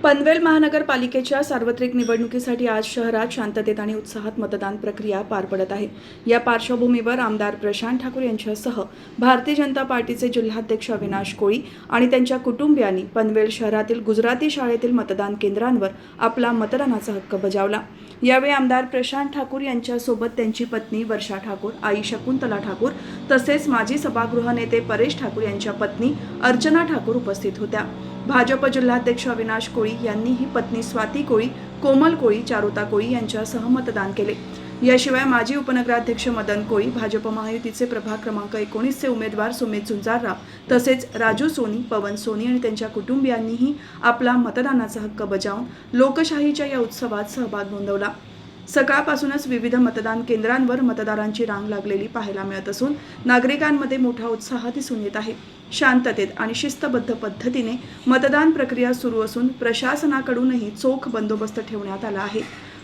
पनवेल महानगरपालिकेच्या सार्वत्रिक निवडणुकीसाठी आज शहरात शांततेत आणि उत्साहात मतदान प्रक्रिया पार पडत आहे। या पार्श्वभूमीवर आमदार प्रशांत ठाकूर यांच्यासह भारतीय जनता पार्टीचे जिल्हाध्यक्ष अविनाश कोळी आणि त्यांच्या कुटुंबियांनी पनवेल शहरातील गुजराती शाळेतील मतदान केंद्रांवर आपला मतदानाचा हक्क बजावला। यावेळी आमदार प्रशांत ठाकूर यांच्यासोबत त्यांची पत्नी वर्षा ठाकूर, आई शकुंतला ठाकूर तसेच माजी सभागृह नेते परेश ठाकूर यांच्या पत्नी अर्चना ठाकूर उपस्थित होत्या। भाजप जिल्हाध्यक्ष अविनाश कोळी यांनीही पत्नी स्वाती कोळी, कोमल कोळी, चारुता कोळी यांच्यासह मतदान केले। याशिवाय माजी उपनगराध्यक्ष मदन कोळी, भाजप महायुतीचे प्रभाग क्रमांक 19 चे उमेदवार सुमित झुंजारराव तसेच राजू सोनी, पवन सोनी आणि त्यांच्या कुटुंबियांनीही आपला मतदानाचा हक्क बजावून लोकशाहीच्या या उत्सवात सहभाग नोंदवला। सकाळपासूनच विविध मतदान केंद्रांवर मतदारांची रांग लागलेली पाहायला मिळत असून नागरिकांमध्ये मोठा उत्साह दिसून येत आहे। शांततेत आणि शिस्तबद्ध पद्धतीने मतदान प्रक्रिया सुरू असून प्रशासनाकडूनही चोख बंदोबस्त ठेवण्यात आला आहे।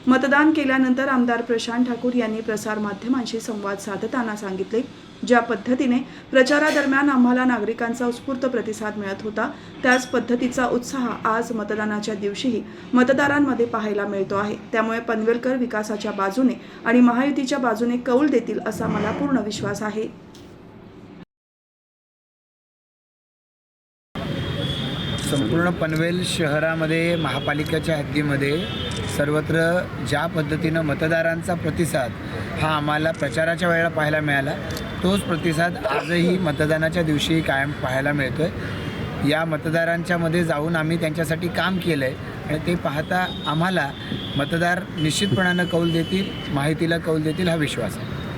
मतदान केल्यानंतर आमदार प्रशांत ठाकूर यांनी प्रसार माध्यमांशी संवाद साधताना सांगितले, ज्या पद्धतीने प्रचारादरम्यान आम्हाला नागरिकांचा उत्स्फूर्त प्रतिसाद मिळत होता, त्याच पद्धतीचा उत्साह आज मतदानाच्या दिवशीही मतदारांमध्ये पाहायला मिळतो आहे। त्यामुळे पनवेलकर विकासाच्या बाजूने आणि महायुतीच्या बाजूने कौल देतील असा मला पूर्ण विश्वास आहे। संपूर्ण पनवेल शहरामध्ये महापालिकेच्या हद्दीमध्ये सर्वत्र ज्या पद्धतीनं मतदारांचा प्रतिसाद हा आम्हाला प्रचाराच्या वेळेला पाहायला मिळाला, तोच प्रतिसाद आजही मतदानाच्या दिवशी कायम पाहायला मिळतो आहे। या मतदारांच्या मध्ये जाऊन आम्ही त्यांच्यासाठी काम केलं आहे आणि ते पाहता आम्हाला मतदार निश्चितपणानं कौल देतील, माहितीला कौल देतील हा विश्वास आहे।